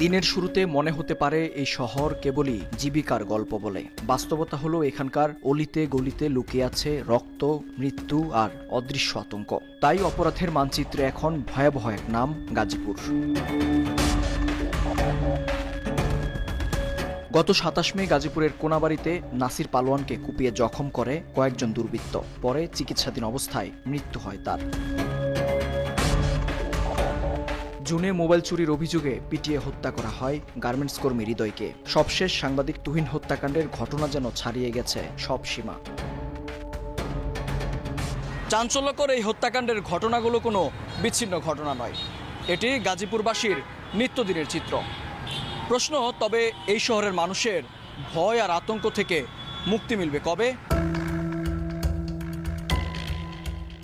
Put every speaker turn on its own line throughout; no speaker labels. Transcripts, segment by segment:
দিনের শুরুতে মনে হতে পারে এই শহর কেবলই জীবিকার গল্প বলে। বাস্তবতা হলো এখানকার অলিতে গলিতে লুকিয়ে আছে রক্ত, মৃত্যু আর অদৃশ্য আতঙ্ক। তাই অপরাধের মানচিত্রে এখন ভয়াবহ এক নাম, গাজীপুর। গত ২৭ মে গাজীপুরের কোনাবাড়িতে নাসির পালোয়ানকে কুপিয়ে জখম করে কয়েকজন দুর্বৃত্ত। পরে চিকিৎসাধীন অবস্থায় মৃত্যু হয় তার। জুনে মোবাইল চুরির অভিযোগে পিটিয়ে হত্যা করা হয় গার্মেন্টস কর্মী হৃদয়কে। সবশেষ সাংবাদিক তুহিন হত্যাকাণ্ডের ঘটনা যেন ছাড়িয়ে গেছে সব সীমা। চাঞ্চল্যকর এই হত্যাকাণ্ডের ঘটনাগুলো কোনো বিচ্ছিন্ন ঘটনা নয়, এটি গাজীপুরবাসীর নিত্যদিনের চিত্র। প্রশ্ন, তবে এই শহরের মানুষের ভয় আর আতঙ্ক থেকে মুক্তি মিলবে কবে?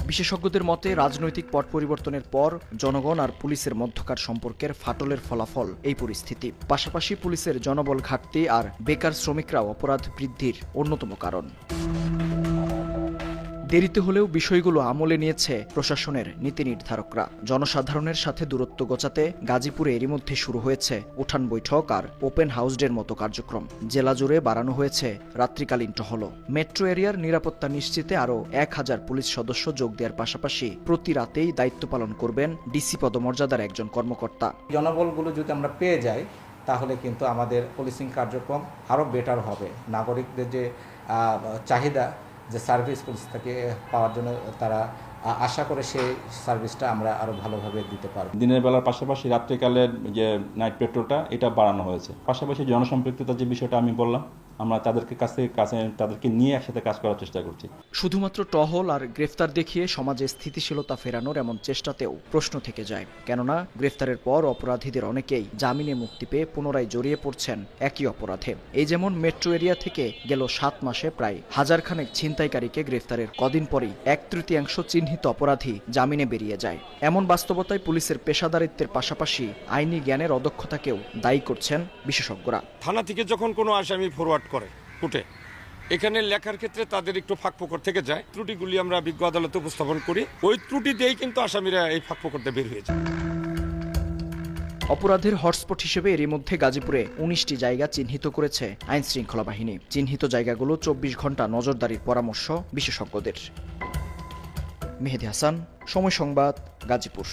বিশেষজ্ঞদের মতে রাজনৈতিক পট পরিবর্তনের পর জনগণ আর পুলিশের মধ্যকার সম্পর্কের ফাটলের ফলাফল এই পরিস্থিতি। পাশাপাশি পুলিশের জনবল ঘাটতি আর বেকার শ্রমিকরাও অপরাধ বৃদ্ধির অন্যতম কারণ। দেরিতে হলেও বিষয়গুলো আমলে নিয়েছে প্রশাসনের নীতি নির্ধারকরা। জনসাধারণের সাথে দূরত্ব গোছাতে গাজীপুরে এরই মধ্যে শুরু হয়েছে উঠান বৈঠক আর ওপেন হাউস ডের মতো কার্যক্রম। জেলা জুড়ে বাড়ানো হয়েছে রাত্রিকালীন টহল। মেট্রো এরিয়ার নিরাপত্তা নিশ্চিতে আরও ১,০০০ পুলিশ সদস্য যোগ দেওয়ার পাশাপাশি প্রতি রাতেই দায়িত্ব পালন করবেন ডিসি পদমর্যাদার একজন কর্মকর্তা।
জনবলগুলো যদি আমরা পেয়ে যাই তাহলে কিন্তু আমাদের পুলিশিং কার্যক্রম আরও বেটার হবে। নাগরিকদের যে চাহিদা, যে সার্ভিস পুলিশ থেকে পাওয়ার জন্য তারা আশা করে সেই সার্ভিসটা আমরা আরও ভালোভাবে দিতে পারব।
দিনের বেলার পাশাপাশি রাত্রিকালের যে নাইট পেট্রোলটা এটা বাড়ানো হয়েছে। পাশাপাশি জনসম্পৃক্ততার যে বিষয়টা আমি বললাম, আমরা তাদেরকে নিয়ে একসাথে কাজ করার চেষ্টা করছি।
শুধুমাত্র টহল আর গ্রেফতার দেখিয়ে সমাজে স্থিতিশীলতা ফেরানোর এমন চেষ্টাতেও প্রশ্ন থেকে যায়। কেননা গ্রেফতারের পর অপরাধীদের অনেকেই জামিনে মুক্তি পেয়ে পুনরায় জড়িয়ে পড়ছেন একই অপরাধে। এই যেমন মেট্রো এরিয়া থেকে গেল ৭ মাসে প্রায় ১,০০০ খানেক ছিনতাইকারীকে গ্রেফতারের কদিন পরেই ১/৩ চিহ্নিত অপরাধী জামিনে বেরিয়ে যায়। এমন বাস্তবতায় পুলিশের পেশাদারিত্বের পাশাপাশি আইনি জ্ঞানের অদক্ষতাকেও দায়ী করছেন বিশেষজ্ঞরা।
থানা থেকে যখন কোনো আসামি ফরওয়ার্ড করে কোর্টে, এখানে লেখার ক্ষেত্রে তাদের একটু ফাঁকফোকর থেকে যায়। ত্রুটিগুলি আমরা বিজ্ঞ আদালতে উপস্থাপন করি, ওই ত্রুটি দিয়েই কিন্তু আসামিরা এই ফাঁকফোকরতে বের হয়ে যায়।
অপরাধের হটস্পট হিসেবে এরই মধ্যে গাজীপুরে ১৯টি জায়গা চিহ্নিত করেছে আইন শৃঙ্খলা বাহিনী। চিহ্নিত জায়গাগুলো ২৪ ঘন্টা নজরদারির পরামর্শ বিশেষজ্ঞদের। মেহেদী হাসান, সময় সংবাদ, গাজীপুর।